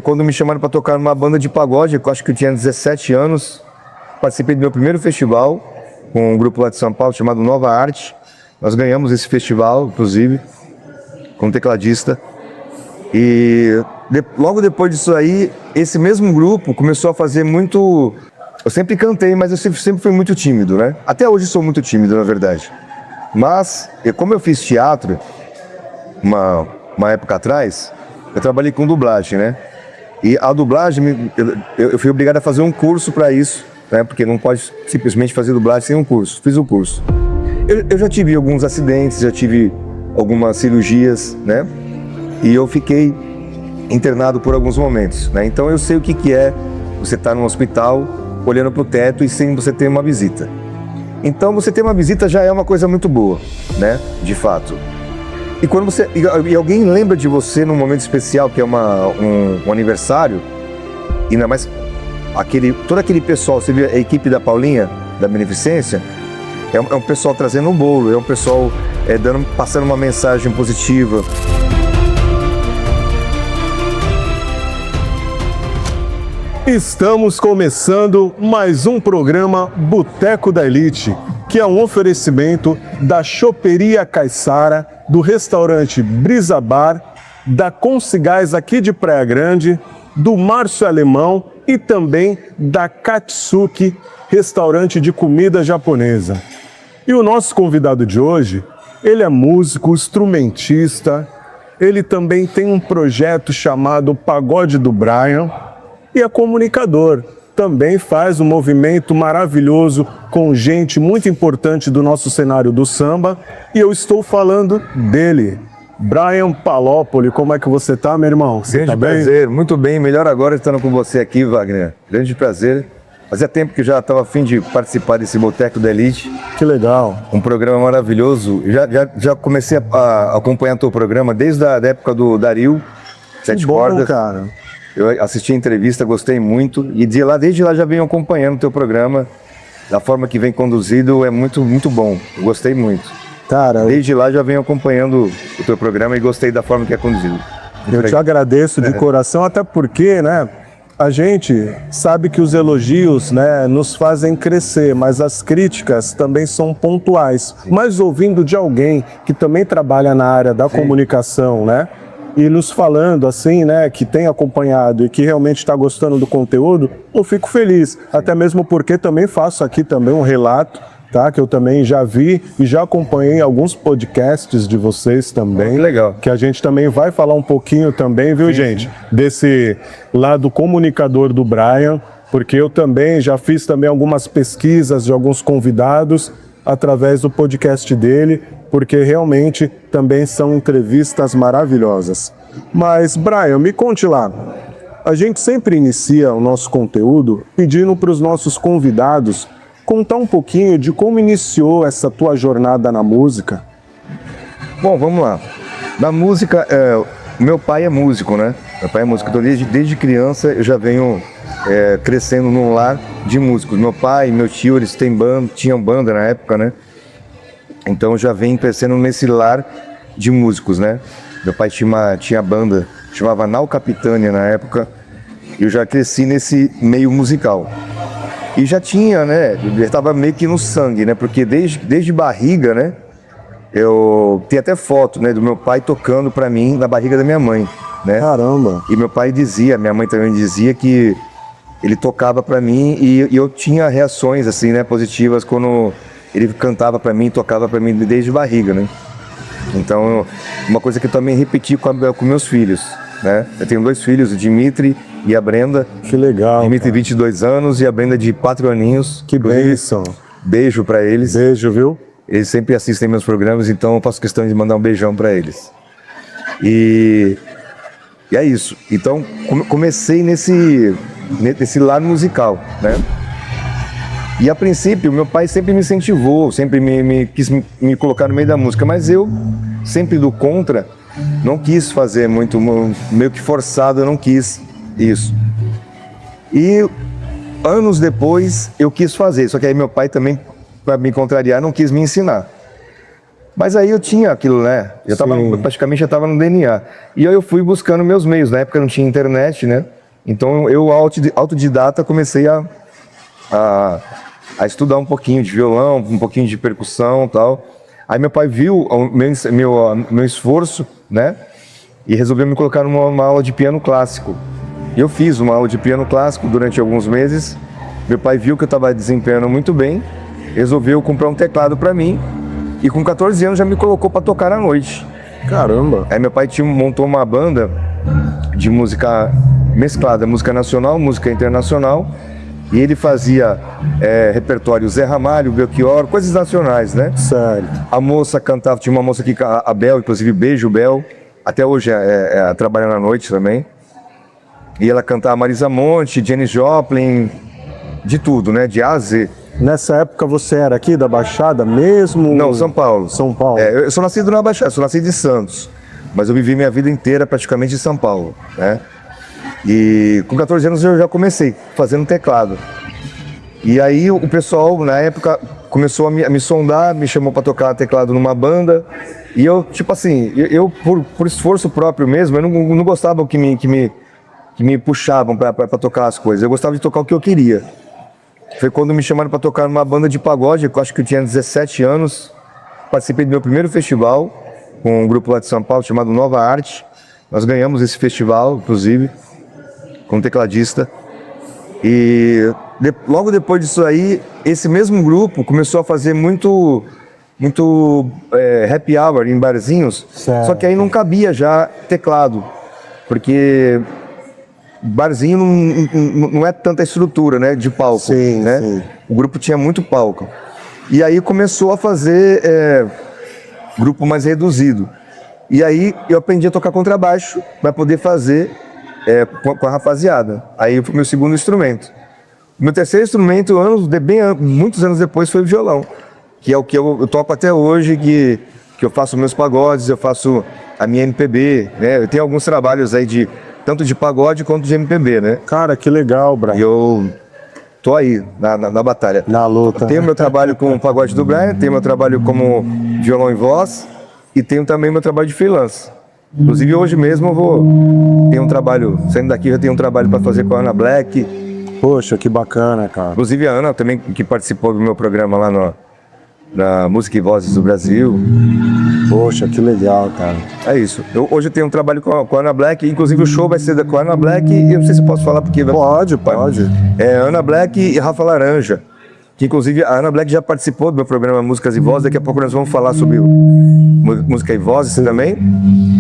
Quando me chamaram para tocar numa banda de pagode, eu acho que eu tinha 17 anos, participei do meu primeiro festival com um grupo lá de São Paulo chamado Nova Arte. Nós ganhamos esse festival, inclusive, como tecladista. E logo depois disso aí, esse mesmo grupo começou a fazer muito... Eu sempre cantei, mas eu sempre fui muito tímido, né? Até hoje sou muito tímido, na verdade. Mas, como eu fiz teatro uma época atrás, eu trabalhei com dublagem, né? E a dublagem, eu fui obrigado a fazer um curso para isso, né? Porque não pode simplesmente fazer dublagem sem um curso. Fiz o curso. Eu já tive alguns acidentes, já tive algumas cirurgias, né? E eu fiquei internado por alguns momentos, né? Então eu sei o que é você estar num hospital, olhando para o teto e sem você ter uma visita. Então você ter uma visita já é uma coisa muito boa, né? De fato. E quando e alguém lembra de você num momento especial, que é um aniversário, e ainda mais todo aquele pessoal, você viu a equipe da Paulinha, da Beneficência, é um pessoal trazendo um bolo, é um pessoal passando uma mensagem positiva. Estamos começando mais um programa Boteco da Elite, que é um oferecimento da Choperia Caiçara, do restaurante Brisa Bar, da Consigás aqui de Praia Grande, do Márcio Alemão e também da Katsuki, restaurante de comida japonesa. E o nosso convidado de hoje, ele é músico, instrumentista, ele também tem um projeto chamado Pagode do Brian e é comunicador. Também faz um movimento maravilhoso com gente muito importante do nosso cenário do samba. E eu estou falando dele, Brian Palópoli. Como é que você tá, meu irmão? Você Grande tá bem? prazer, muito bem. Melhor agora estando com você aqui, Wagner. Grande prazer. Fazia tempo que já estava a fim de participar desse Boteco da Elite. Que legal. Um programa maravilhoso. Já comecei a acompanhar o teu programa desde a época do Dario, Sete Cordas. Cara. Eu assisti a entrevista, gostei muito, e desde lá já venho acompanhando o teu programa, da forma que vem conduzido, é muito, muito bom, eu gostei muito. Cara, desde lá já venho acompanhando o teu programa e gostei da forma que é conduzido. Eu te agradeço de coração, até porque, né, a gente sabe que os elogios, né, nos fazem crescer, mas as críticas também são pontuais. Sim. Mas ouvindo de alguém que também trabalha na área da comunicação, né, e nos falando assim, né, que tem acompanhado e que realmente está gostando do conteúdo, eu fico feliz. Sim. Até mesmo porque também faço aqui também um relato, tá? Que eu também já vi e já acompanhei alguns podcasts de vocês também. Legal. Que a gente também vai falar um pouquinho também, viu, gente? Desse lado comunicador do Brian, porque eu também já fiz também algumas pesquisas de alguns convidados através do podcast dele, porque realmente também são entrevistas maravilhosas. Mas, Brian, me conte lá. A gente sempre inicia o nosso conteúdo pedindo para os nossos convidados contar um pouquinho de como iniciou essa tua jornada na música. Bom, vamos lá. Na música, meu pai é músico, né? Meu pai é músico, então desde criança eu já venho crescendo num lar de músicos. Meu pai e meu tio, eles tinham banda na época, né? Então eu já venho crescendo nesse lar de músicos, né? Meu pai tinha banda, chamava Nau Capitânia na época, e eu já cresci nesse meio musical. E já tinha, né? Eu estava meio que no sangue, né? Porque desde barriga, né? Eu tenho até foto, né? Do meu pai tocando pra mim na barriga da minha mãe, né? Caramba! E meu pai dizia, minha mãe também dizia que ele tocava pra mim e eu tinha reações, assim, né? Positivas quando ele cantava pra mim, tocava pra mim desde barriga, né? Então, uma coisa que eu também repeti com meus filhos, né? Eu tenho 2 filhos, o Dimitri e a Brenda. Que legal. Dimitri, 22 anos, e a Brenda de 4 aninhos. Que bênção. Beijo pra eles. Beijo, viu? Eles sempre assistem meus programas, então eu faço questão de mandar um beijão pra eles. E é isso. Então, comecei nesse lado musical, né? E a princípio, meu pai sempre me incentivou, sempre quis me colocar no meio da música, mas eu, sempre do contra, não quis fazer muito, meio que forçado, eu não quis isso. E anos depois eu quis fazer, só que aí meu pai também, para me contrariar, não quis me ensinar. Mas aí eu tinha aquilo, né? Praticamente já estava no DNA. E aí eu fui buscando meus meios. Na época não tinha internet, né? Então eu, autodidata, comecei a estudar um pouquinho de violão, um pouquinho de percussão e tal. Aí meu pai viu o meu esforço, né? E resolveu me colocar numa aula de piano clássico. E eu fiz uma aula de piano clássico durante alguns meses. Meu pai viu que eu estava desempenhando muito bem, resolveu comprar um teclado para mim. E com 14 anos já me colocou para tocar à noite. Caramba! Aí meu pai montou uma banda de música mesclada, música nacional, música internacional. E ele fazia repertório Zé Ramalho, Belchior, coisas nacionais, né? Sério. A moça cantava, tinha uma moça aqui, a Bel, inclusive, beijo, Bel. Até hoje trabalhando à noite também. E ela cantava Marisa Monte, Janis Joplin, de tudo, né? De A a Z. Nessa época você era aqui da Baixada mesmo? Não, São Paulo. São Paulo. Eu sou nascido na Baixada, sou nascido em Santos. Mas eu vivi minha vida inteira praticamente em São Paulo, né? E com 14 anos eu já comecei fazendo teclado. E aí o pessoal, na época, começou a me sondar, me chamou para tocar teclado numa banda. E eu, tipo assim, por esforço próprio mesmo, eu não gostava que me puxavam para tocar as coisas. Eu gostava de tocar o que eu queria. Foi quando me chamaram para tocar numa banda de pagode, eu acho que eu tinha 17 anos. Participei do meu primeiro festival com um grupo lá de São Paulo chamado Nova Arte. Nós ganhamos esse festival, inclusive, como tecladista. E logo depois disso aí, esse mesmo grupo começou a fazer muito happy hour em barzinhos. Certo. Só que aí não cabia já teclado, porque barzinho não é tanta estrutura, né, de palco. Sim, né? sim. O grupo tinha muito palco. E aí começou a fazer grupo mais reduzido. E aí eu aprendi a tocar contrabaixo para poder fazer com a rapaziada. Aí foi o meu segundo instrumento. O meu terceiro instrumento, muitos anos depois, foi o violão, que é o que eu toco até hoje, que eu faço meus pagodes, eu faço a minha MPB, né? Eu tenho alguns trabalhos aí tanto de pagode quanto de MPB, né? Cara, que legal, Brian. E eu tô aí na batalha. Na luta. Tenho meu trabalho com o pagode do Brian, tenho meu trabalho como violão e voz e tenho também meu trabalho de freelance. Inclusive hoje mesmo tenho um trabalho, saindo daqui eu tenho um trabalho para fazer com a Ana Black. Poxa, que bacana, cara. Inclusive a Ana também, que participou do meu programa lá na Música e Vozes do Brasil. Poxa, que legal, cara. É isso. Hoje eu tenho um trabalho com a Ana Black, inclusive o show vai ser com a Ana Black, e eu não sei se posso falar porque... Pode. Ana Black e Rafa Laranja, que inclusive a Ana Black já participou do meu programa Músicas e Vozes, daqui a pouco nós vamos falar sobre música e vozes também.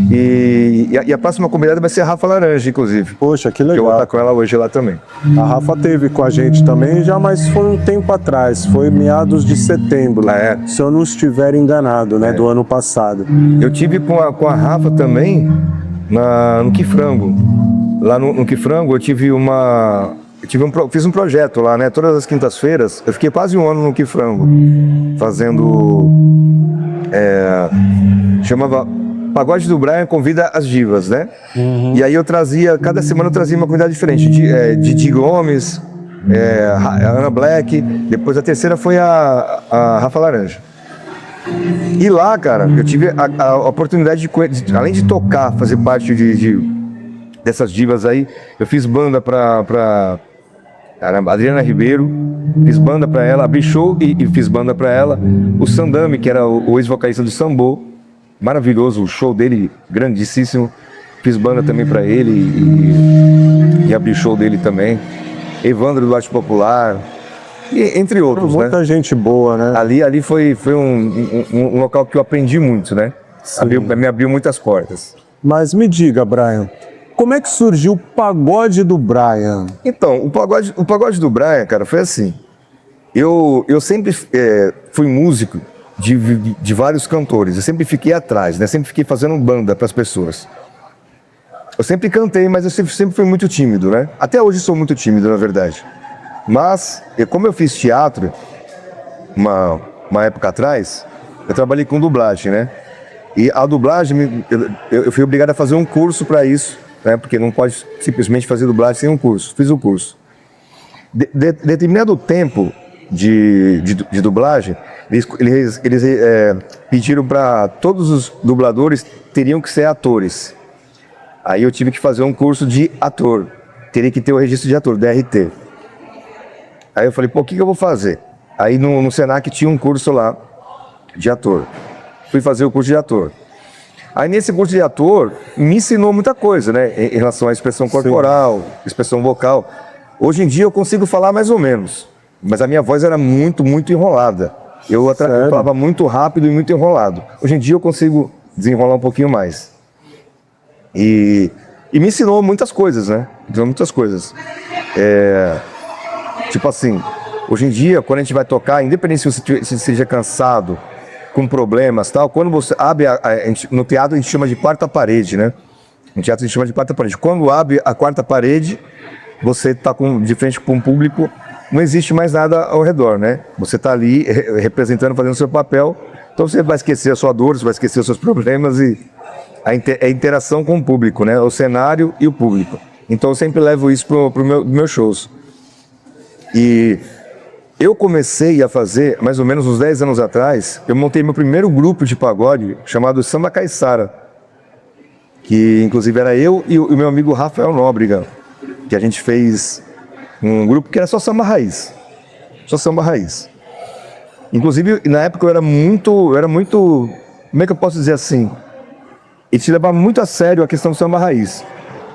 E a próxima convidada vai ser a Rafa Laranja, inclusive. Poxa, que Eu vou legal. estar com ela hoje lá também. A Rafa teve com a gente também já, mas foi um tempo atrás, foi meados de setembro, se eu não estiver enganado, né, do ano passado. Eu tive com a Rafa também no Quifrango. Lá no Quifrango eu fiz um projeto lá, né, todas as quintas-feiras. Eu fiquei quase um ano no Quifrango, fazendo... chamava Pagode do Brian Convida as Divas, né? Uhum. E aí cada semana eu trazia uma convidada diferente. Didi Gomes, a Ana Black, depois a terceira foi a Rafa Laranja. E lá, cara, eu tive a oportunidade além de tocar, fazer parte dessas divas aí, eu fiz banda pra Adriana Ribeiro, fiz banda pra ela, abri show e fiz banda pra ela. O Sandami, que era o ex-vocalista do Sambô, maravilhoso, o show dele grandíssimo. Fiz banda também pra ele e abri show dele também. Evandro do Arte Popular, e, entre outros, muita gente boa, né? Ali foi um local que eu aprendi muito, né? Me abriu muitas portas. Mas me diga, Brian, como é que surgiu o pagode do Brian? Então, o pagode do Brian, cara, foi assim. Eu sempre fui músico de vários cantores. Eu sempre fiquei atrás, né? Sempre fiquei fazendo banda para as pessoas. Eu sempre cantei, mas eu sempre fui muito tímido, né? Até hoje sou muito tímido, na verdade. Mas, como eu fiz teatro uma época atrás, eu trabalhei com dublagem, né? E a dublagem, eu fui obrigado a fazer um curso para isso, né? Porque não pode simplesmente fazer dublagem sem um curso. Fiz o curso. Determinado tempo de dublagem, eles pediram para todos os dubladores teriam que ser atores. Aí eu tive que fazer um curso de ator. Teria que ter o registro de ator, DRT. Aí eu falei, pô, o que eu vou fazer? Aí no Senac tinha um curso lá de ator. Fui fazer o curso de ator. Aí nesse curso de ator, me ensinou muita coisa, né? Em relação à expressão corporal, expressão vocal. Hoje em dia eu consigo falar mais ou menos. Mas a minha voz era muito, muito enrolada. Eu falava muito rápido e muito enrolado. Hoje em dia eu consigo desenrolar um pouquinho mais. E me ensinou muitas coisas, né? Ensinou muitas coisas. Tipo assim, hoje em dia, quando a gente vai tocar, independente se você seja cansado, com problemas e tal, quando você abre, no teatro a gente chama de quarta parede, né? No teatro a gente chama de quarta parede. Quando abre a quarta parede, você está de frente com o público, não existe mais nada ao redor, né? Você está ali representando, fazendo o seu papel, então você vai esquecer a sua dor, você vai esquecer os seus problemas e a interação com o público, né? O cenário e o público. Então eu sempre levo isso para os meus shows. E eu comecei a fazer, mais ou menos uns 10 anos atrás, eu montei meu primeiro grupo de pagode chamado Samba Caiçara, que inclusive era eu e o meu amigo Rafael Nóbrega, que a gente fez um grupo que era só samba raiz. Só samba raiz. Inclusive, na época eu era muito, como é que eu posso dizer assim? Ele se levava muito a sério a questão do samba raiz.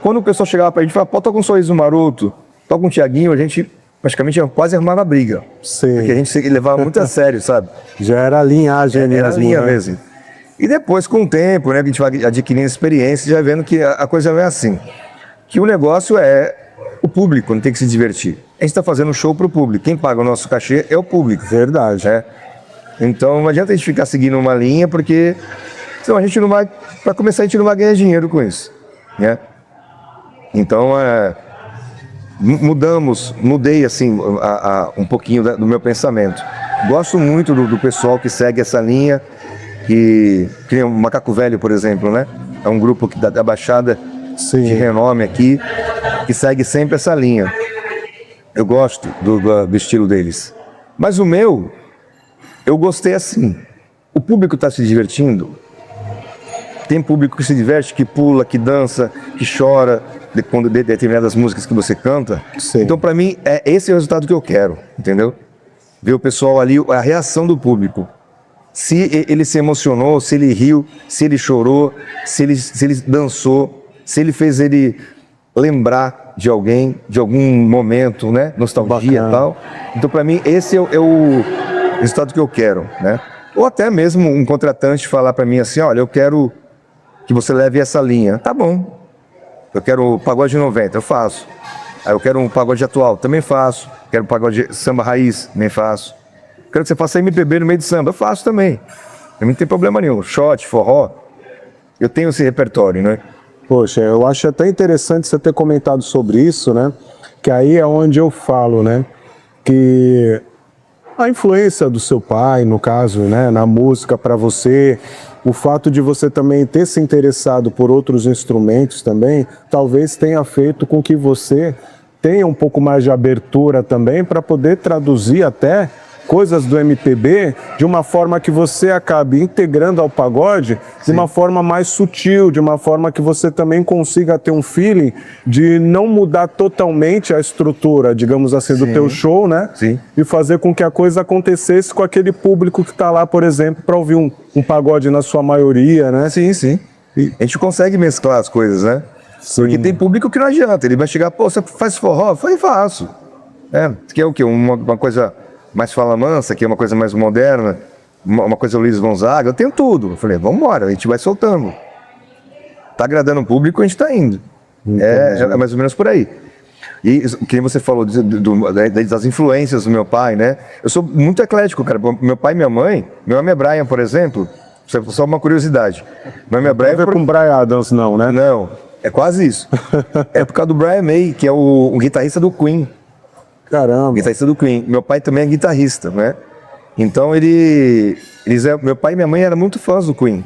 Quando o pessoal chegava pra gente e falava, pô, toca um Sorriso Maroto, toca um Tiaguinho, a gente praticamente quase arrumava briga. Sim. Porque a gente se levava muito a sério, sabe? Já era a linhagem mesmo. Era a linha né? mesmo. E depois, com o tempo, né, que a gente vai adquirindo experiência, já vendo que a coisa não é assim. Que o negócio é o público, não tem que se divertir. A gente está fazendo um show para o público. Quem paga o nosso cachê é o público. Verdade. Né? Então não adianta a gente ficar seguindo uma linha, porque senão a gente não vai, para começar, a gente não vai ganhar dinheiro com isso. Né? Então, mudei assim um pouquinho do meu pensamento. Gosto muito do pessoal que segue essa linha, que o Macaco Velho, por exemplo, né? É um grupo da Baixada, Sim. de renome aqui, que segue sempre essa linha. Eu gosto do estilo deles. Mas o meu, eu gostei assim. O público está se divertindo. Tem público que se diverte, que pula, que dança, que chora quando de determinadas músicas que você canta. Sim. Então, para mim, esse é o resultado que eu quero, entendeu? Ver o pessoal ali, a reação do público. Se ele se emocionou, se ele riu, se ele chorou, se ele dançou, se ele fez ele lembrar de alguém, de algum momento, né? Nostalgia e tal. Então, para mim, esse é o resultado que eu quero, né? Ou até mesmo um contratante falar para mim assim, olha, eu quero que você leve essa linha. Tá bom. Eu quero pagode 90, eu faço. Aí eu quero um pagode atual, também faço. Quero um pagode samba raiz, também faço. Quero que você faça MPB no meio de samba, eu faço também. Não tem problema nenhum. Shot, forró, eu tenho esse repertório, né? Poxa, eu acho até interessante você ter comentado sobre isso, né? Que aí é onde eu falo, né? Que a influência do seu pai, no caso, né? Na música para você, o fato de você também ter se interessado por outros instrumentos também, talvez tenha feito com que você tenha um pouco mais de abertura também para poder traduzir até coisas do MPB de uma forma que você acabe integrando ao pagode de uma forma mais sutil, de uma forma que você também consiga ter um feeling de não mudar totalmente a estrutura, digamos assim, do teu show, né? Sim. E fazer com que a coisa acontecesse com aquele público que está lá, por exemplo, para ouvir um pagode na sua maioria, né? Sim, sim. A gente consegue mesclar as coisas, né? Sim. Porque tem público que não adianta. Ele vai chegar, pô, você faz forró? Eu falei, faço. Que é o quê? Uma coisa mais fala mansa, que é uma coisa mais moderna, uma coisa Luiz Gonzaga, eu tenho tudo. Eu falei, vamos embora, a gente vai soltando. Tá agradando o público, a gente tá indo. É mais ou menos por aí. E que você falou das influências do meu pai, né? Eu sou muito eclético, cara. Meu pai e minha mãe, meu nome é Brian, por exemplo, só uma curiosidade. Meu nome é Brian. Não é com Brian Adams, não, né? Não, é quase isso. É por causa do Brian May, que é o guitarrista do Queen. Caramba. Guitarrista do Queen. Meu pai também é guitarrista, né? Então meu pai e minha mãe eram muito fãs do Queen.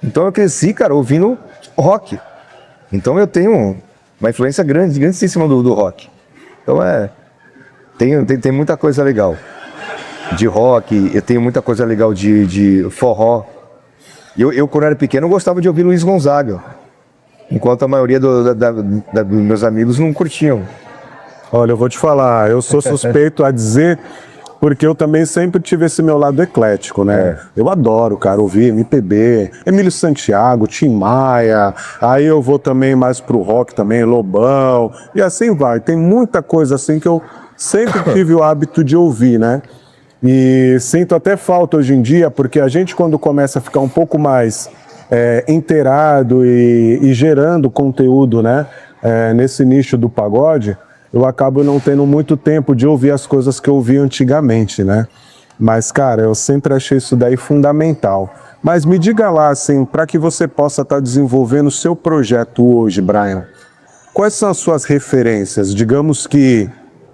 Então eu cresci, cara, ouvindo rock. Então eu tenho uma influência grandíssima do rock. Então tem muita coisa legal de rock, eu tenho muita coisa legal de forró. Eu, quando era pequeno, eu gostava de ouvir Luiz Gonzaga, enquanto a maioria dos meus amigos não curtiam. Olha, eu vou te falar, eu sou suspeito a dizer, porque eu também sempre tive esse meu lado eclético, né? Eu adoro, cara, ouvir MPB, Emílio Santiago, Tim Maia, aí eu vou também mais pro rock também, Lobão, e assim vai. Tem muita coisa assim que eu sempre tive o hábito de ouvir, né? E sinto até falta hoje em dia, porque a gente quando começa a ficar um pouco mais inteirado e gerando conteúdo, né? Nesse nicho do pagode, eu acabo não tendo muito tempo de ouvir as coisas que eu ouvia antigamente, né? Mas, cara, eu sempre achei isso daí fundamental. Mas me diga lá, assim, para que você possa estar desenvolvendo o seu projeto hoje, Brian, quais são as suas referências? Digamos que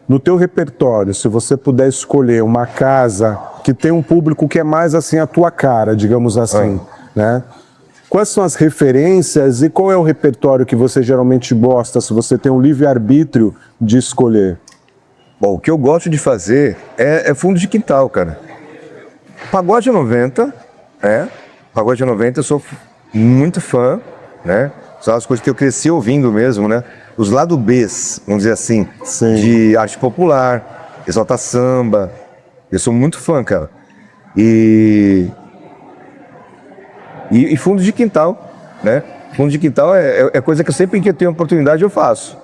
no teu repertório, se você puder escolher uma casa que tem um público que é mais assim a tua cara, digamos assim, né? Quais são as referências e qual é o repertório que você geralmente gosta, se você tem um livre-arbítrio de escolher? Bom, o que eu gosto de fazer é fundo de quintal, cara. Pagode 90, Pagode 90 eu sou muito fã, né? São as coisas que eu cresci ouvindo mesmo, né? Os lado Bs, vamos dizer assim, Sim. de arte popular, Exalta Samba. Eu sou muito fã, cara. E fundo de quintal, né? Fundo de quintal é coisa que eu sempre que eu tenho oportunidade eu faço.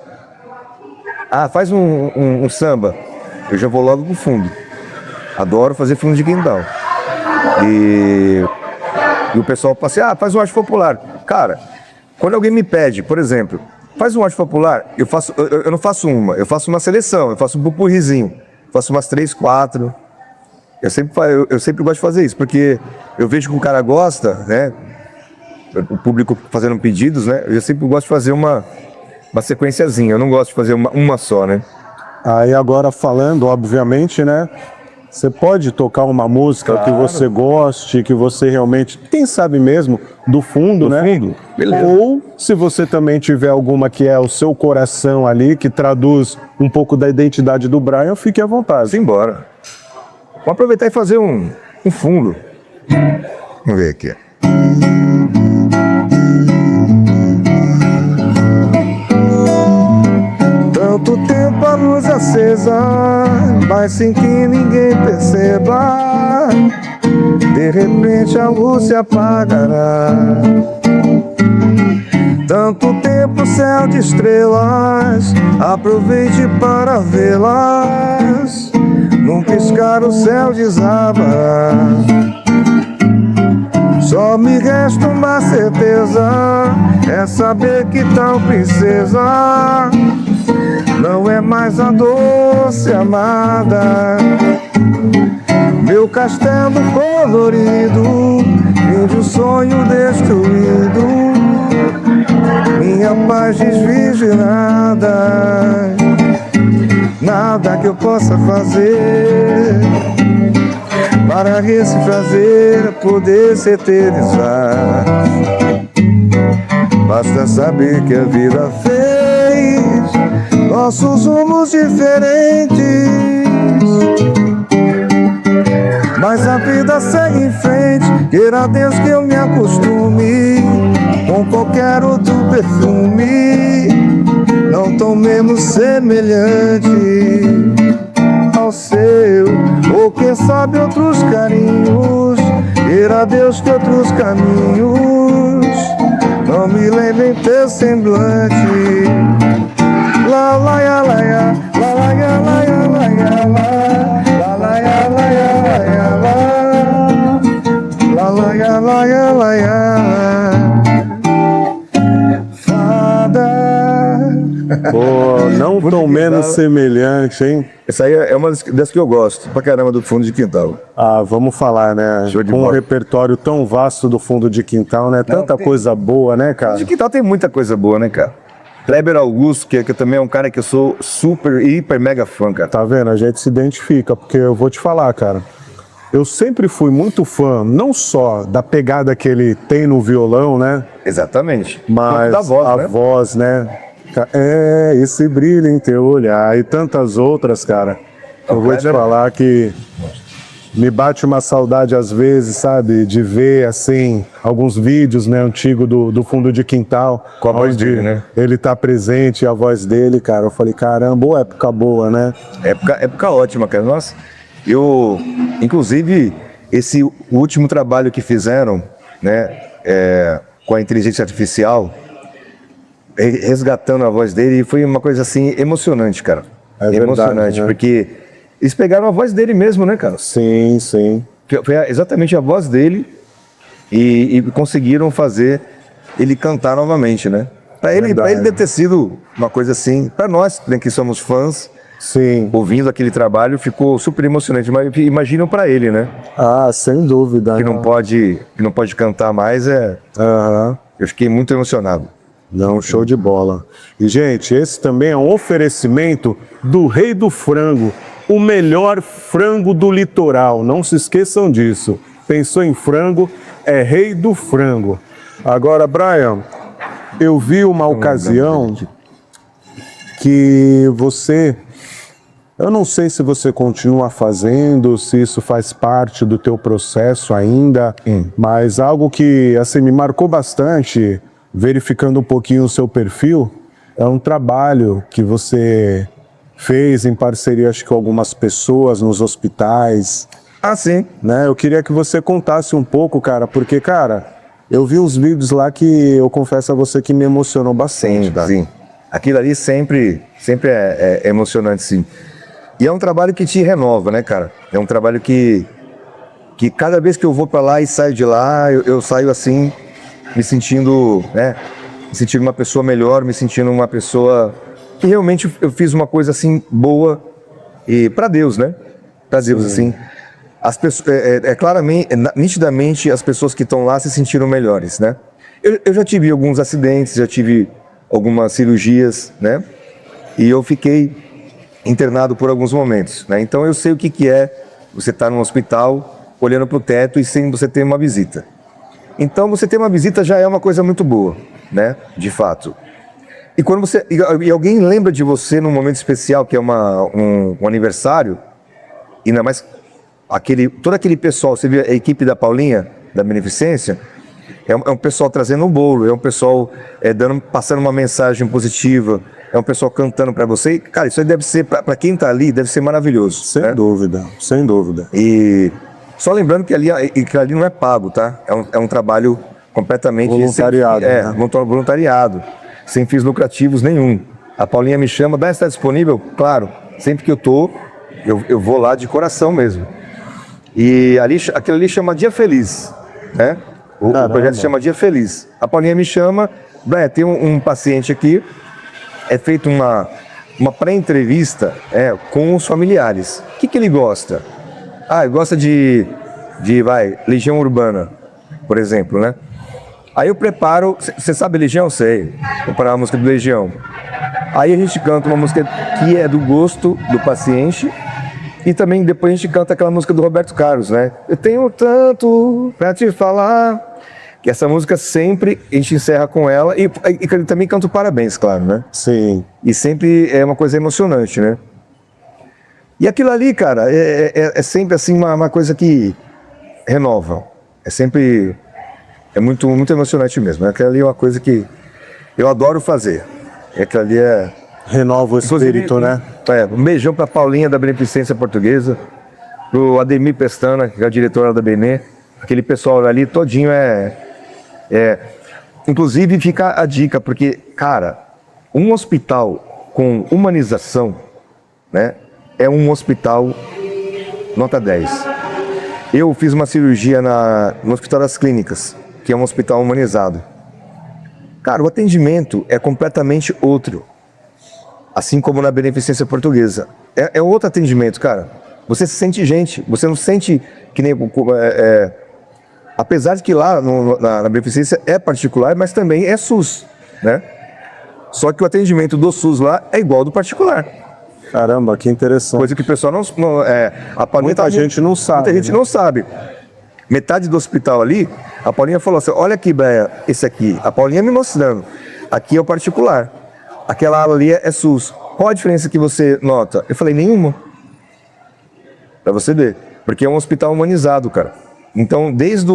Ah, faz um samba, eu já vou logo pro fundo. Adoro fazer fundo de quintal. E o pessoal fala assim, faz um arte popular. Cara, quando alguém me pede, por exemplo, faz um arte popular, eu não faço uma, eu faço uma seleção, eu faço um pupurrizinho, faço umas 3, 4. Eu sempre gosto de fazer isso, porque eu vejo que o cara gosta, né? O público fazendo pedidos, né? Eu sempre gosto de fazer uma sequenciazinha, eu não gosto de fazer uma só, né? Aí agora falando, obviamente, né? Você pode tocar uma música que você goste, que você realmente, quem sabe mesmo, do fundo, né? Fundo, beleza. Ou se você também tiver alguma que é o seu coração ali, que traduz um pouco da identidade do Brian, fique à vontade. Simbora. Vamos aproveitar e fazer um fundo. Vamos ver aqui. Tanto tempo a luz acesa, mas sem que ninguém perceba, de repente a luz se apagará. Tanto tempo céu de estrelas, aproveite para vê-las. Num piscar o céu desaba. Só me resta uma certeza, é saber que tal princesa não é mais a doce amada. Meu castelo colorido, fim de um sonho destruído, minha paz desvigilada. Nada que eu possa fazer para esse prazer poder se eternizar. Basta saber que a vida fez nossos rumos diferentes, mas a vida segue em frente. Queira Deus que eu me acostume com qualquer outro perfume, não tão menos semelhante ao seu, ou quem sabe outros carinhos. Queira Deus que outros caminhos não me lembrem teu semblante. La la ya la ya, la la ya la ya la ya la, la la ya la ya la ya la, la la ya la ya la ya. Pô, não tão menos semelhante, hein? Essa aí é uma das que eu gosto pra caramba do fundo de quintal. Ah, vamos falar, né? Show de Com um bola. repertório tão vasto do fundo de quintal, né? Tanta coisa boa, né, cara? Fundo de quintal tem muita coisa boa, né, cara? Kleber Augusto, que também é um cara que eu sou super, hiper, mega fã, cara. Tá vendo? A gente se identifica, porque eu vou te falar, cara. Eu sempre fui muito fã, não só da pegada que ele tem no violão, né? Exatamente. Mas da voz, a né? voz, né? Esse brilho em teu olhar e tantas outras, cara. Eu vou te Kleber- falar que Me bate uma saudade às vezes, sabe, de ver, assim, alguns vídeos, né, antigos do Fundo de Quintal. Com a voz onde dele, né? ele tá presente, a voz dele, cara. Eu falei, caramba, ô época boa, né? Época ótima, cara. Nossa, inclusive, esse último trabalho que fizeram, né, com a inteligência artificial, resgatando a voz dele, foi uma coisa assim emocionante, cara. É verdade, emocionante, né? Porque eles pegaram a voz dele mesmo, né, cara? Sim, sim. Foi exatamente a voz dele e conseguiram fazer ele cantar novamente, né? Pra ele deve ter sido uma coisa assim, pra nós, né, que somos fãs, Sim. ouvindo aquele trabalho, ficou super emocionante. Mas imaginam pra ele, né? Ah, sem dúvida. Que não pode cantar mais, Aham. eu fiquei muito emocionado. Não, show de bola. E, gente, esse também é um oferecimento do Rei do Frango, o melhor frango do litoral. Não se esqueçam disso. Pensou em frango, é Rei do Frango. Agora, Brian, eu vi uma ocasião que você... Eu não sei se você continua fazendo, se isso faz parte do teu processo ainda, mas algo que, assim, me marcou bastante... verificando um pouquinho o seu perfil, é um trabalho que você fez em parceria, acho que com algumas pessoas nos hospitais, Ah, sim. né? Eu queria que você contasse um pouco, cara, porque, cara, eu vi uns vídeos lá que eu confesso a você que me emocionou bastante, Sim, tá? sim. Aquilo ali sempre é emocionante, sim. E é um trabalho que te renova, né, cara? É um trabalho que cada vez que eu vou pra lá e saio de lá, eu saio assim, me sentindo, né, me sentindo uma pessoa melhor, me sentindo uma pessoa que realmente eu fiz uma coisa assim boa e para Deus, né? Para Deus, assim. As pessoas, claramente, nitidamente, as pessoas que estão lá se sentiram melhores, né? Eu já tive alguns acidentes, já tive algumas cirurgias, né? E eu fiquei internado por alguns momentos, né? Então eu sei o que é você estar num hospital, olhando para o teto e sem você ter uma visita. Então você ter uma visita já é uma coisa muito boa, né? De fato. E quando e alguém lembra de você num momento especial, que é um aniversário, e ainda mais todo aquele pessoal, você viu a equipe da Paulinha, da Beneficência, é um pessoal trazendo um bolo, é um pessoal passando uma mensagem positiva, é um pessoal cantando para você. E, cara, isso aí deve ser, para quem tá ali, deve ser maravilhoso. Sem dúvida, sem dúvida. E só lembrando que ali não é pago, tá? É um trabalho completamente... Voluntariado, né? Voluntariado, sem fins lucrativos nenhum. A Paulinha me chama, Brian, está disponível? Claro, sempre que eu vou lá de coração mesmo. E aquilo ali chama Dia Feliz, né? O projeto se chama Dia Feliz. A Paulinha me chama, Brian, tem um paciente aqui, é feita uma pré-entrevista com os familiares. O que ele gosta? Ele gosta de Legião Urbana, por exemplo, né? Aí eu preparo, você sabe Legião? Sei, vou preparar a música do Legião. Aí a gente canta uma música que é do gosto do paciente e também depois a gente canta aquela música do Roberto Carlos, né? Eu tenho tanto pra te falar, que essa música sempre a gente encerra com ela e também canto parabéns, claro, né? Sim. E sempre é uma coisa emocionante, né? E aquilo ali, cara, é sempre assim uma coisa que renova. É muito, muito emocionante mesmo. Aquilo ali é uma coisa que eu adoro fazer. Aquilo ali renova o espírito, né? Um beijão pra Paulinha da Beneficência Portuguesa, pro Ademir Pestana, que é a diretora da Benê. Aquele pessoal ali todinho Inclusive fica a dica, porque, cara, um hospital com humanização, né? É um hospital nota 10. Eu fiz uma cirurgia no Hospital das Clínicas, que é um hospital humanizado. Cara, o atendimento é completamente outro. Assim como na Beneficência Portuguesa. É outro atendimento, cara. Você se sente gente, você não sente que nem... apesar de que lá na Beneficência é particular, mas também é SUS, né? Só que o atendimento do SUS lá é igual ao do particular. Caramba, que interessante. Coisa que o pessoal Muita gente não sabe. Muita gente não sabe. Metade do hospital ali, a Paulinha falou assim, olha aqui, Breia, esse aqui. A Paulinha me mostrando. Aqui é o particular. Aquela ala ali é SUS. Qual a diferença que você nota? Eu falei, nenhuma. Pra você ver. Porque é um hospital humanizado, cara. Então, desde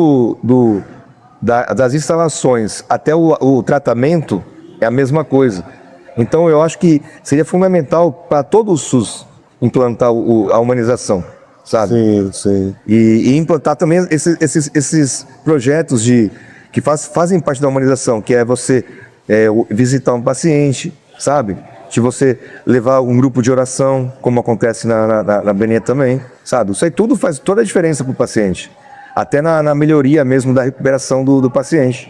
das instalações até o tratamento, é a mesma coisa. Então, eu acho que seria fundamental para todo o SUS implantar a humanização, sabe? Sim, sim. E implantar também esses projetos que fazem parte da humanização, que é você visitar um paciente, sabe? De você levar um grupo de oração, como acontece na Benê também, sabe? Isso aí tudo faz toda a diferença para o paciente. Até na melhoria mesmo da recuperação do paciente.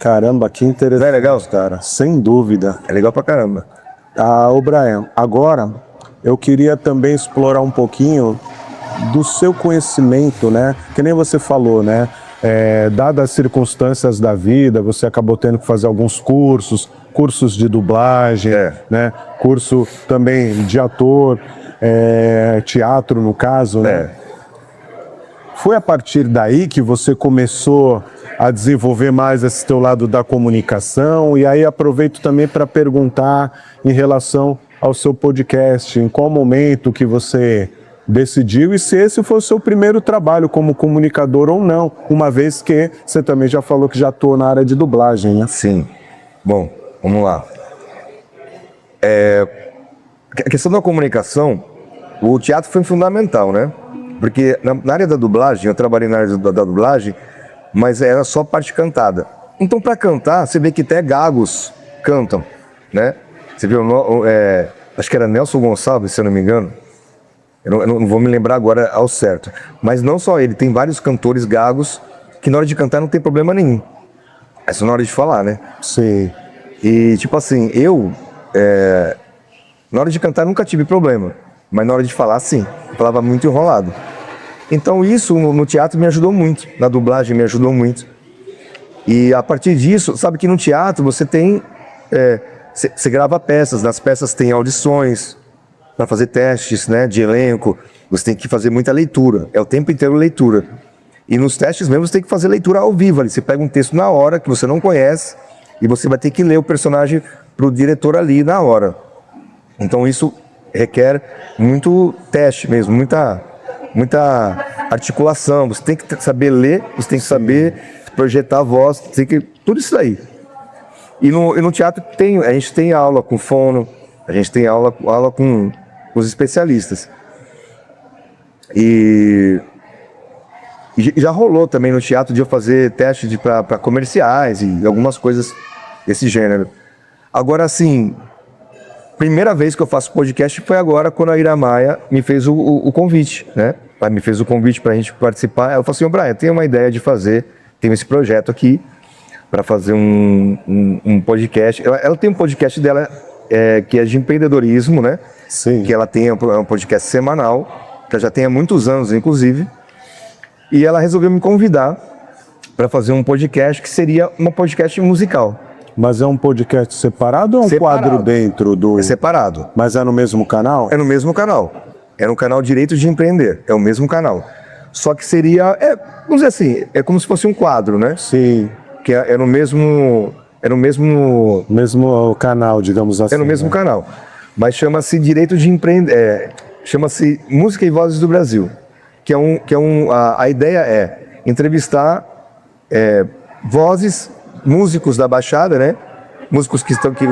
Caramba, que interessante. Não é legal? Cara, sem dúvida. É legal pra caramba. Ô Brian, agora eu queria também explorar um pouquinho do seu conhecimento, né? Que nem você falou, né? Dadas as circunstâncias da vida, você acabou tendo que fazer alguns cursos de dublagem, né? Curso também de ator, teatro no caso, né? Foi a partir daí que você começou a desenvolver mais esse teu lado da comunicação? E aí aproveito também para perguntar em relação ao seu podcast, em qual momento que você decidiu e se esse foi o seu primeiro trabalho como comunicador ou não, uma vez que você também já falou que já atua na área de dublagem, né? Sim. Bom, vamos lá. A questão da comunicação, o teatro foi fundamental, né? Porque na área da dublagem, eu trabalhei na área da dublagem, mas era só parte cantada. Então, para cantar, você vê que até gagos cantam, né? Você viu, acho que era Nelson Gonçalves, se eu não me engano. Eu não vou me lembrar agora ao certo. Mas não só ele, tem vários cantores gagos que na hora de cantar não tem problema nenhum. É só na hora de falar, né? Sim. E tipo assim, na hora de cantar nunca tive problema. Mas na hora de falar, sim. Eu falava muito enrolado. Então isso no teatro me ajudou muito. Na dublagem me ajudou muito. E a partir disso, sabe que no teatro você tem... Você grava peças. Nas peças tem audições para fazer testes, né, de elenco. Você tem que fazer muita leitura. É o tempo inteiro leitura. E nos testes mesmo você tem que fazer leitura ao vivo ali. Você pega um texto na hora que você não conhece e você vai ter que ler o personagem pro diretor ali na hora. Então isso requer muito teste mesmo, muita articulação. Você tem que saber ler, você tem que saber projetar a voz, tudo isso aí. E no teatro a gente tem aula com fono, a gente tem aula com os especialistas. E já rolou também no teatro de eu fazer teste para comerciais e algumas coisas desse gênero. Agora, assim, primeira vez que eu faço podcast foi agora, quando a Ira Maia me fez o convite, né? Ela me fez o convite para a gente participar. Ela falou assim: Brian, tenho uma ideia de fazer, tenho esse projeto aqui para fazer um podcast. Ela tem um podcast dela que é de empreendedorismo, né? Sim. Que ela tem um podcast semanal, que já tem há muitos anos, inclusive. E ela resolveu me convidar para fazer um podcast que seria um podcast musical. Mas é um podcast separado ou é um quadro dentro do... É separado. Mas é no mesmo canal? É no mesmo canal. É no canal Direito de Empreender. É o mesmo canal. Só que seria... vamos dizer assim, é como se fosse um quadro, né? Sim. Que é no mesmo... Mesmo canal, digamos assim. É no mesmo canal. Mas chama-se Direito de Empreender... chama-se Música e Vozes do Brasil. A ideia é entrevistar vozes, músicos da Baixada, né? Músicos que estão aqui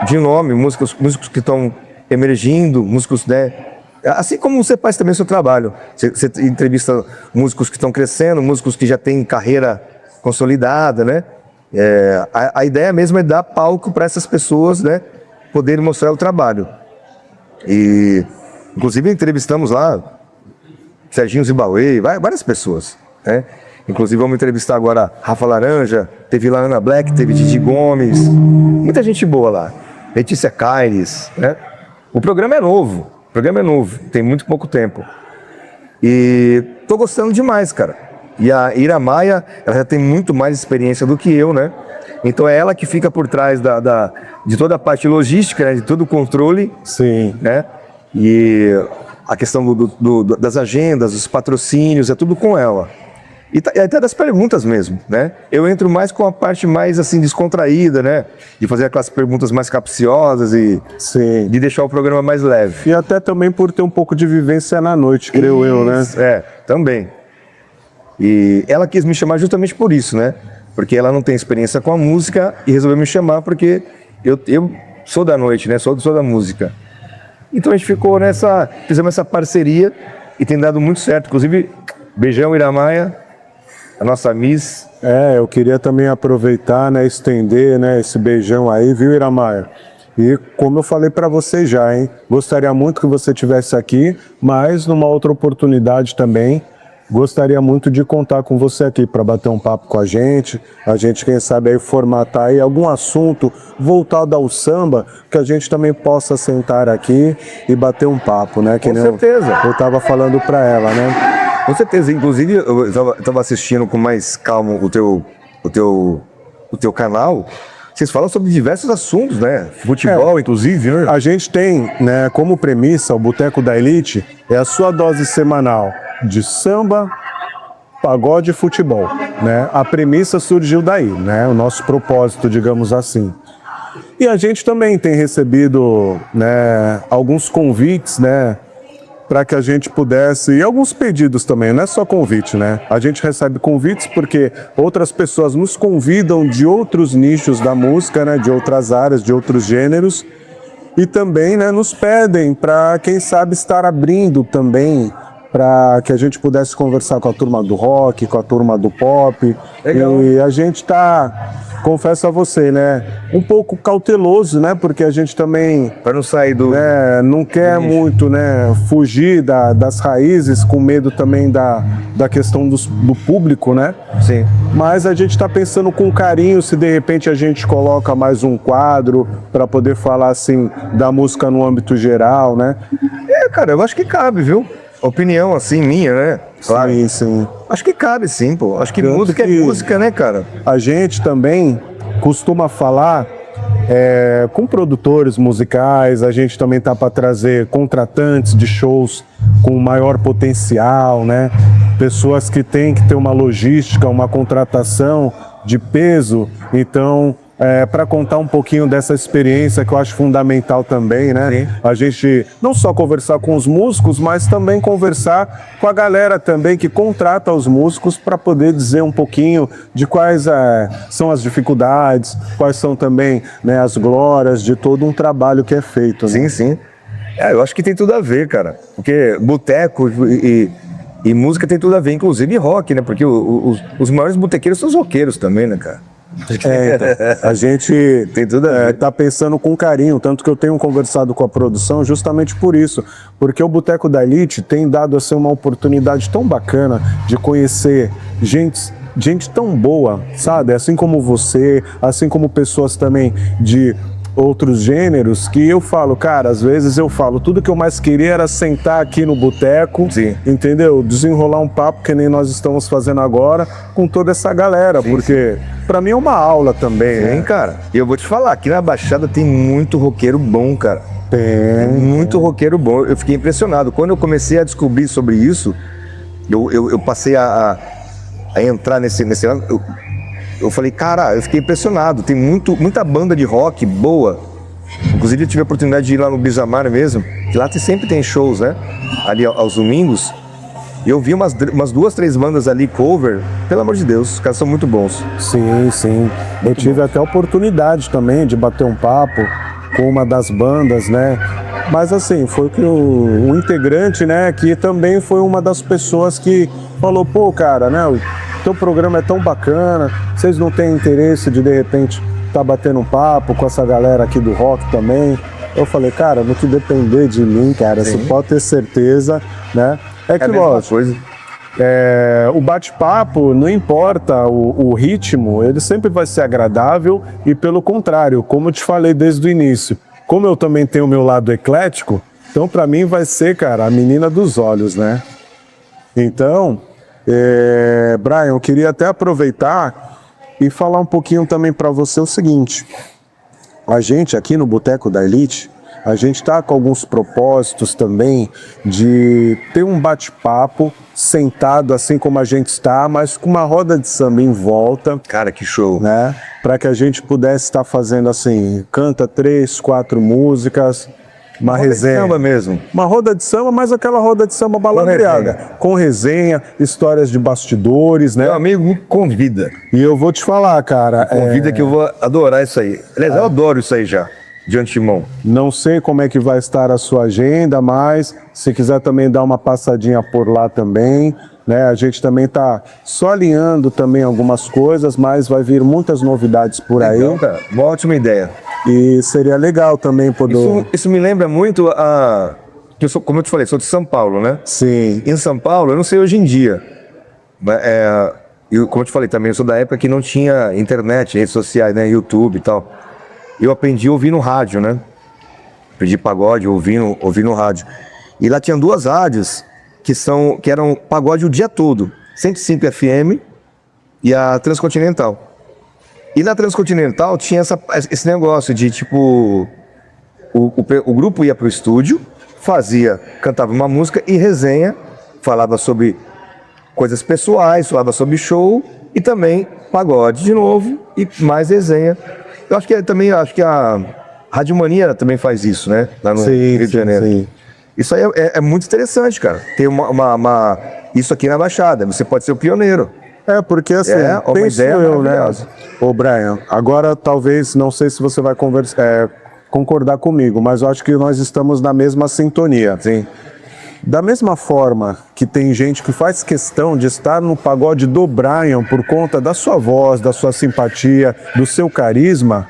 de nome, músicos que estão emergindo, músicos, né? Assim como você faz também o seu trabalho. Você entrevista músicos que estão crescendo, músicos que já têm carreira consolidada, né? A ideia mesmo é dar palco para essas pessoas, né? Poderem mostrar o trabalho. E, inclusive, entrevistamos lá Serginho Zimbauê, várias pessoas, né? Inclusive vamos entrevistar agora Rafa Laranja, teve lá Ana Black, teve Didi Gomes, muita gente boa lá, Letícia Caires, né? O programa é novo, tem muito pouco tempo. E tô gostando demais, cara. E a Ira Maia, ela já tem muito mais experiência do que eu, né? Então é ela que fica por trás de toda a parte logística, né? De todo o controle. Sim. Né? E a questão das agendas, dos patrocínios, é tudo com ela. E até das perguntas mesmo, né? Eu entro mais com a parte mais, assim, descontraída, né? De fazer aquelas perguntas mais capciosas e Sim. de deixar o programa mais leve. E até também por ter um pouco de vivência na noite, creio eu, né? É, também. E ela quis me chamar justamente por isso, né? Porque ela não tem experiência com a música e resolveu me chamar porque eu sou da noite, né? Sou da música. Então a gente ficou fizemos essa parceria e tem dado muito certo. Inclusive, beijão, Iramaia, a nossa Miss. Eu queria também aproveitar, né, estender, né, esse beijão aí, viu, Iramaia? E como eu falei para você já, hein? Gostaria muito que você estivesse aqui, mas numa outra oportunidade também, gostaria muito de contar com você aqui para bater um papo com a gente, quem sabe aí formatar aí algum assunto voltado ao samba, que a gente também possa sentar aqui e bater um papo, né? Que Com certeza. Eu tava falando para ela, né? Com certeza. Inclusive, eu tava assistindo com mais calma o teu canal. Vocês falam sobre diversos assuntos, né? Futebol, inclusive, né? A gente tem, né, como premissa, o Boteco da Elite é a sua dose semanal de samba, pagode e futebol, né? A premissa surgiu daí, né? O nosso propósito, digamos assim. E a gente também tem recebido, né, alguns convites, né, para que a gente pudesse, e alguns pedidos também, não é só convite, né? A gente recebe convites porque outras pessoas nos convidam de outros nichos da música, né, de outras áreas, de outros gêneros, e também, né, nos pedem para, quem sabe, estar abrindo também para que a gente pudesse conversar com a turma do rock, com a turma do pop. Legal. E a gente tá, confesso a você, né, um pouco cauteloso, né, porque a gente também Para não sair do... não quer muito, né, fugir das raízes, com medo também da questão do público, né? Sim. Mas a gente está pensando com carinho se de repente a gente coloca mais um quadro para poder falar assim da música no âmbito geral, né? Cara, eu acho que cabe, viu? Opinião, assim, minha, né? Claro. Sim, sim. Acho que cabe, sim, pô. Acho que Tanto música que- é música, né, cara? A gente também costuma falar com produtores musicais, a gente também tá para trazer contratantes de shows com maior potencial, né? Pessoas que têm que ter uma logística, uma contratação de peso. Então, para contar um pouquinho dessa experiência que eu acho fundamental também, né? Sim. A gente não só conversar com os músicos, mas também conversar com a galera também que contrata os músicos para poder dizer um pouquinho de quais são as dificuldades, quais são também, né, as glórias de todo um trabalho que é feito. Né? Sim, sim. Eu acho que tem tudo a ver, cara. Porque boteco e música tem tudo a ver, inclusive rock, né? Porque os maiores botequeiros são os roqueiros também, né, cara? Então, a gente Tem tudo a ver. tá pensando com carinho, tanto que eu tenho conversado com a produção justamente por isso, porque o Boteco da Elite tem dado assim, uma oportunidade tão bacana de conhecer gente tão boa, sabe? Assim como você, assim como pessoas também de outros gêneros, que eu falo, cara, às vezes eu falo, tudo que eu mais queria era sentar aqui no boteco, Sim. entendeu? Desenrolar um papo que nem nós estamos fazendo agora com toda essa galera, porque pra mim é uma aula também, Tem, né? cara. E eu vou te falar, aqui na Baixada tem muito roqueiro bom, cara. Tem. Muito roqueiro bom. Eu fiquei impressionado. Quando eu comecei a descobrir sobre isso, eu passei a entrar nesse ano. Eu falei, cara, eu fiquei impressionado. Tem muita banda de rock boa. Inclusive eu tive a oportunidade de ir lá no Brisamar mesmo, que lá sempre tem shows, né? Ali aos domingos. E eu vi umas 2, 3 bandas ali, cover. Pelo amor de Deus, os caras são muito bons. Sim, sim. Eu tive até a oportunidade também de bater um papo com uma das bandas, né? Mas assim, foi que o integrante, né, que também foi uma das pessoas que falou, pô, cara, né, o teu programa é tão bacana, vocês não têm interesse de repente tá batendo um papo com essa galera aqui do rock também? Eu falei, cara, no que depender de mim, cara, você pode ter certeza, né? É que a mesma lógico, coisa. o bate-papo, não importa o ritmo, ele sempre vai ser agradável e pelo contrário, como eu te falei desde o início, como eu também tenho o meu lado eclético, então pra mim vai ser, cara, a menina dos olhos, né? Então, Brian, eu queria até aproveitar e falar um pouquinho também pra você o seguinte, a gente aqui no Boteco da Elite, a gente está com alguns propósitos também de ter um bate-papo sentado assim como a gente está, mas com uma roda de samba em volta, Cara, que show. né? Para que a gente pudesse estar fazendo assim, canta 3, 4 músicas, uma resenha. Samba mesmo. Uma roda de samba, mas aquela roda de samba balanceada, com resenha, histórias de bastidores, né? Meu amigo me convida. E eu vou te falar, cara, Convida que eu vou adorar isso aí. Aliás, eu adoro isso aí já, de antemão. não sei como é que vai estar a sua agenda, mas se quiser também dar uma passadinha por lá também, né? A gente também tá só alinhando também algumas coisas, mas vai vir muitas novidades por aí. Então, cara, uma ótima ideia. E seria legal também poder... Isso me lembra muito que eu sou, como eu te falei, sou de São Paulo, né? Sim, Em São Paulo, eu não sei hoje em dia. Mas, como eu te falei também, eu sou da época que não tinha internet, redes sociais, né? YouTube e tal. Eu aprendi a ouvir no rádio, né? Aprendi pagode ouvindo rádio. E lá tinha 2 rádios que eram pagode o dia todo. 105 FM e a Transcontinental. E na Transcontinental tinha esse negócio de tipo... O grupo ia pro estúdio, cantava uma música e resenha, falava sobre coisas pessoais, falava sobre show e também pagode de novo e mais resenha. Eu acho que a Rádio Mania também faz isso, né? Lá no Rio de Janeiro. sim. Isso aí é muito interessante, cara. Ter isso aqui na Baixada. Você pode ser o pioneiro. É, porque assim, É uma penso ideia eu, né? maravilhosa. Ô, Brian, agora talvez, não sei se você vai concordar comigo, mas eu acho que nós estamos na mesma sintonia. Sim. Da mesma forma que tem gente que faz questão de estar no pagode do Brian por conta da sua voz, da sua simpatia, do seu carisma,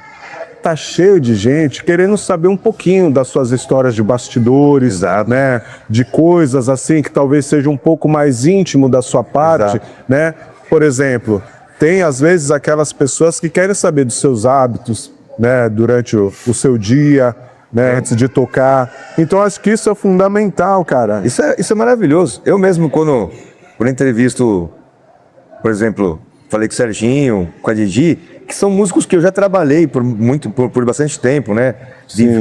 tá cheio de gente querendo saber um pouquinho das suas histórias de bastidores, Exato. né? De coisas assim que talvez seja um pouco mais íntimo da sua parte, Exato. né? Por exemplo, tem às vezes aquelas pessoas que querem saber dos seus hábitos, né? Durante o seu dia, né? Antes de tocar. Então acho que isso é fundamental, cara. Isso é maravilhoso. Eu mesmo, quando entrevisto, por exemplo, falei com o Serginho, com a Didi, que são músicos que eu já trabalhei por bastante tempo, né?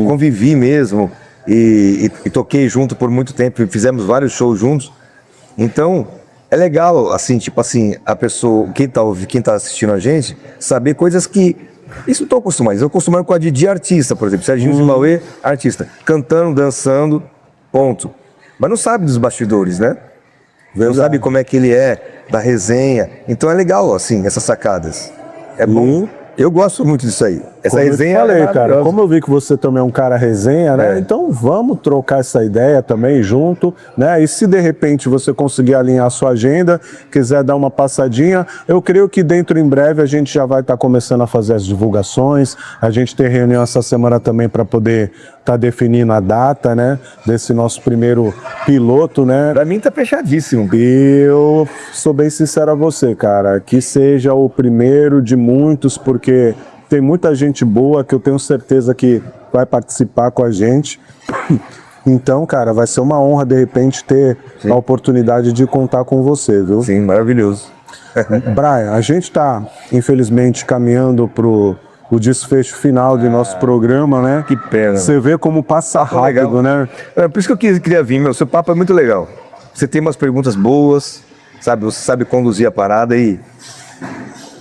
Convivi mesmo e toquei junto por muito tempo, fizemos vários shows juntos. Então, é legal, assim, tipo assim, a pessoa, quem tá assistindo a gente, saber coisas que... Isso eu tô acostumado. Eu acostumado com a Didi artista, por exemplo. Serginho Zimauê, artista. Cantando, dançando, ponto. Mas não sabe dos bastidores, né? Não sabe como é que ele é, da resenha. Então é legal, assim, essas sacadas. É bom. Eu gosto muito disso aí. Essa Como resenha eu te falei, é cara, maravilhosa. como eu vi que você também é um cara resenha, né? É. Então vamos trocar essa ideia também junto, né? E se de repente você conseguir alinhar a sua agenda, quiser dar uma passadinha, eu creio que dentro em breve a gente já vai estar começando a fazer as divulgações. A gente tem reunião essa semana também para poder estar definindo a data, né? Desse nosso primeiro piloto, né? Pra mim tá fechadíssimo. Eu sou bem sincero a você, cara, que seja o primeiro de muitos, porque tem muita gente boa que eu tenho certeza que vai participar com a gente. Então, cara, vai ser uma honra, de repente, ter a oportunidade de contar com você, viu? Sim, maravilhoso. Brian, a gente tá, infelizmente, caminhando pro o desfecho final de nosso programa, né? Que pena. Você vê como passa rápido, legal. né? É por isso que eu queria vir, meu. Seu papo é muito legal. Você tem umas perguntas boas, sabe? Você sabe conduzir a parada e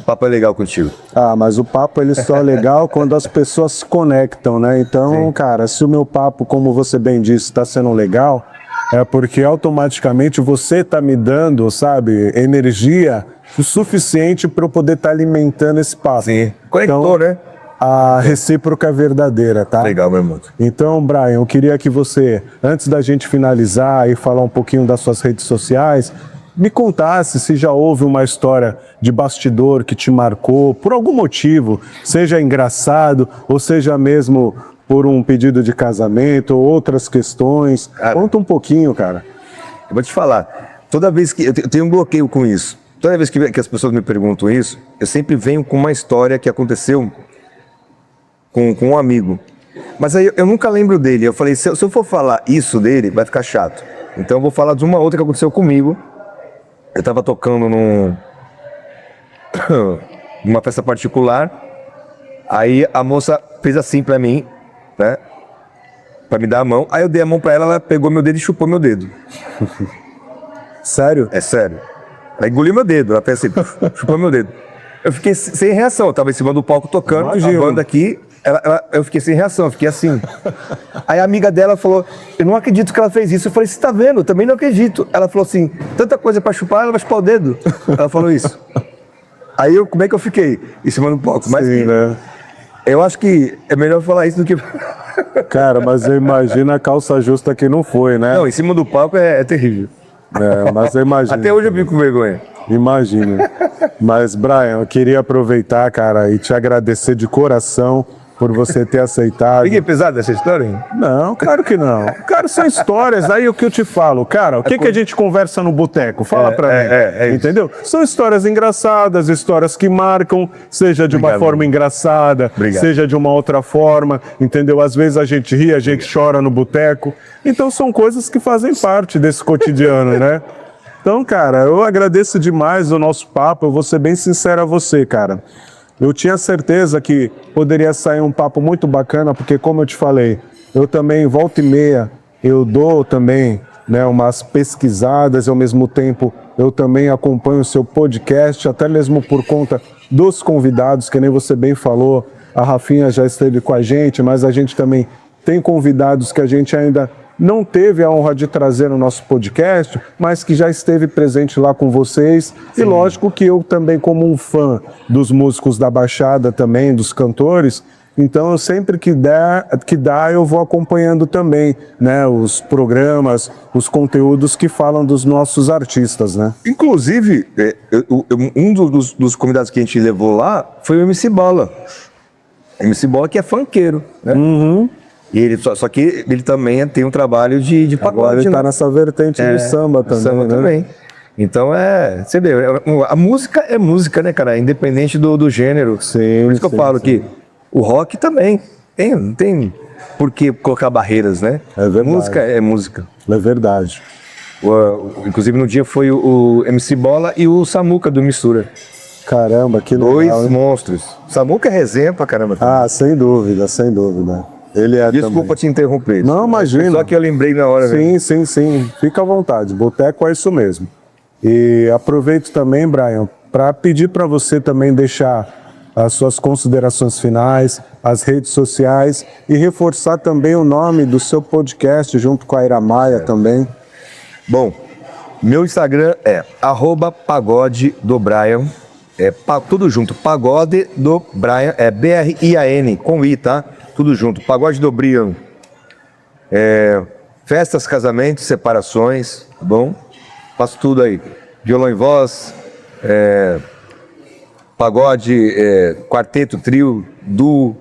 o papo é legal contigo. Ah, mas o papo ele só é legal quando as pessoas se conectam, né? Então, cara, se o meu papo, como você bem disse, está sendo legal, é porque automaticamente você está me dando, sabe, energia o suficiente para eu poder estar alimentando esse papo. Sim. Conector, né? A recíproca é verdadeira, tá? Legal, meu irmão. Então, Brian, eu queria que você, antes da gente finalizar e falar um pouquinho das suas redes sociais, me contasse se já houve uma história de bastidor que te marcou, por algum motivo, seja engraçado ou seja mesmo por um pedido de casamento ou outras questões. Cara, Conta um pouquinho, cara. eu vou te falar, toda vez que... Eu tenho um bloqueio com isso. Toda vez que as pessoas me perguntam isso, eu sempre venho com uma história que aconteceu com um amigo. Mas aí eu nunca lembro dele. Eu falei, se eu for falar isso dele, vai ficar chato. Então eu vou falar de uma outra que aconteceu comigo. Eu tava tocando numa festa particular. Aí a moça fez assim pra mim, né? Pra me dar a mão. Aí eu dei a mão pra ela, ela pegou meu dedo e chupou meu dedo. Sério? É sério. Ela engoliu meu dedo, ela fez assim, chupou meu dedo. Eu fiquei sem reação, eu tava em cima do palco tocando, Imagino. a banda aqui, eu fiquei sem reação, eu fiquei assim. Aí a amiga dela falou, eu não acredito que ela fez isso. Eu falei, você tá vendo? Eu também não acredito. Ela falou assim, tanta coisa pra chupar, ela vai chupar o dedo. Ela falou isso. Aí como é que eu fiquei em cima do palco? Mas Sim, né? eu acho que é melhor falar isso do que... Cara, mas eu imagino a calça justa que não foi, né? Não, em cima do palco é terrível. É, mas eu imagino. Até hoje eu fico com vergonha. Imagino. Mas, Brian, eu queria aproveitar, cara, e te agradecer de coração por você ter aceitado. Fiquei pesado essa história, hein? Não, claro que não. Cara, são histórias. Aí o que eu te falo, cara, o que, que a gente conversa no boteco? Fala pra mim. é isso. Entendeu? São histórias engraçadas, histórias que marcam, seja de uma Obrigado. forma engraçada, Obrigado. seja de uma outra forma, entendeu? Às vezes a gente ri, a gente chora no boteco. Então são coisas que fazem parte desse cotidiano, né? Então, cara, eu agradeço demais o nosso papo. Eu vou ser bem sincero a você, cara. Eu tinha certeza que poderia sair um papo muito bacana, porque como eu te falei, eu também, volta e meia, eu dou também, né, umas pesquisadas e ao mesmo tempo eu também acompanho o seu podcast, até mesmo por conta dos convidados, que nem você bem falou, a Rafinha já esteve com a gente, mas a gente também tem convidados que a gente ainda não teve a honra de trazer no nosso podcast, mas que já esteve presente lá com vocês. Sim. E lógico que eu também, como um fã dos músicos da Baixada também, dos cantores, então eu sempre que dá, eu vou acompanhando também, né, os programas, os conteúdos que falam dos nossos artistas, né? Inclusive, um dos convidados que a gente levou lá foi o MC Bola. MC Bola que é funkeiro, né? Uhum. E ele, só que ele também tem um trabalho de pagode. Agora ele tá né? nessa vertente do samba também, samba né? também. Então você vê, a música é música, né, cara? Independente do gênero. Sim, por isso que eu falo sim. que o rock também não tem por que colocar barreiras, né? É verdade. Música é música. É verdade. Inclusive no dia foi o MC Bola e o Samuca do Mistura. Caramba, que legal. Dois monstros. Samuca é resenha pra caramba. Ah, sem dúvida, sem dúvida. Ele é Desculpa também. te interromper. Não, imagina. Só que eu lembrei na hora. Sim. Fica à vontade. Boteco é isso mesmo. E aproveito também, Brian, para pedir para você também deixar as suas considerações finais, as redes sociais e reforçar também o nome do seu podcast junto com a Ira Maia também. Bom, meu Instagram é @pagodedobrian. Tudo junto. Pagode do Brian, BRIAN, com I, tá? Tudo junto. Pagode do Brian. Festas, casamentos, separações, tá bom? Faço tudo aí. Violão e voz, pagode, quarteto, trio, duo.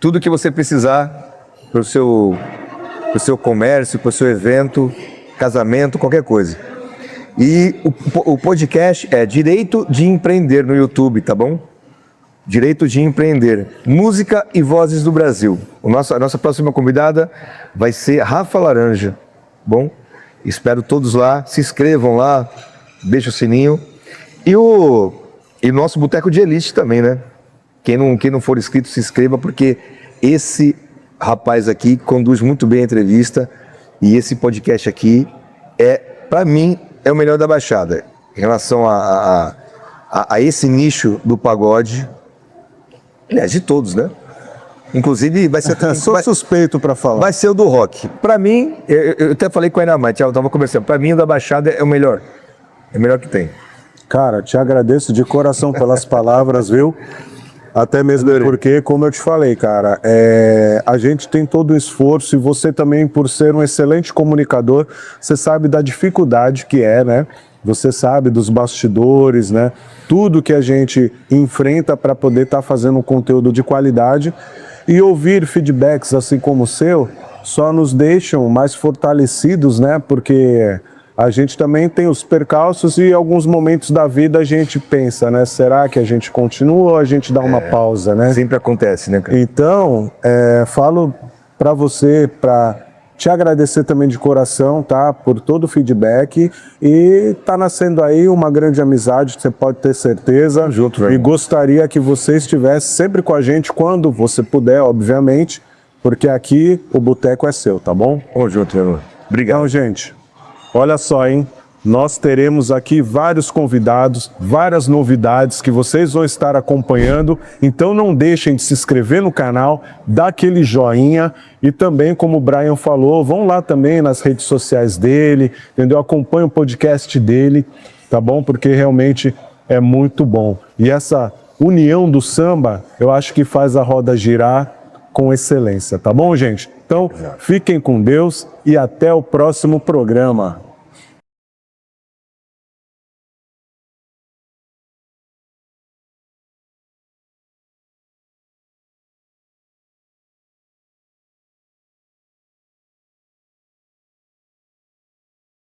Tudo que você precisar pro seu comércio, pro seu evento, casamento, qualquer coisa. E o podcast é Direito de Empreender no YouTube, tá bom? Direito de Empreender. Música e Vozes do Brasil. A nossa próxima convidada vai ser Rafa Laranja. Bom? Espero todos lá. Se inscrevam lá. Deixa o sininho. E o nosso Boteco de Elite também, né? Quem não for inscrito, se inscreva, porque esse rapaz aqui conduz muito bem a entrevista. E esse podcast aqui para mim, é o melhor da Baixada. Em relação a esse nicho do pagode. Aliás, de todos, né? Inclusive, vai ser... Sou suspeito para falar. Vai ser o do rock. Pra mim, eu até falei com a Ana Maia, eu tava conversando. Pra mim, o da Baixada é o melhor. É o melhor que tem. Cara, te agradeço de coração pelas palavras, viu? Até mesmo porque, como eu te falei, cara, a gente tem todo o esforço e você também, por ser um excelente comunicador, você sabe da dificuldade que é, né? Você sabe dos bastidores, né? Tudo que a gente enfrenta para poder estar fazendo um conteúdo de qualidade e ouvir feedbacks assim como o seu só nos deixam mais fortalecidos, né? Porque a gente também tem os percalços e em alguns momentos da vida a gente pensa, né? Será que a gente continua ou a gente dá uma pausa, né? Sempre acontece, né, cara? Então, falo para você, para te agradecer também de coração, tá? Por todo o feedback e tá nascendo aí uma grande amizade, você pode ter certeza. Junto, velho. E gostaria que você estivesse sempre com a gente quando você puder, obviamente, porque aqui o boteco é seu, tá bom? Vamos junto, meu irmão. Obrigado. Então, gente, olha só, hein? nós teremos aqui vários convidados, várias novidades que vocês vão estar acompanhando. Então não deixem de se inscrever no canal, dar aquele joinha e também, como o Brian falou, vão lá também nas redes sociais dele, entendeu? Acompanhe o podcast dele, tá bom? Porque realmente é muito bom. E essa união do samba, eu acho que faz a roda girar com excelência, tá bom, gente? Então, fiquem com Deus e até o próximo programa.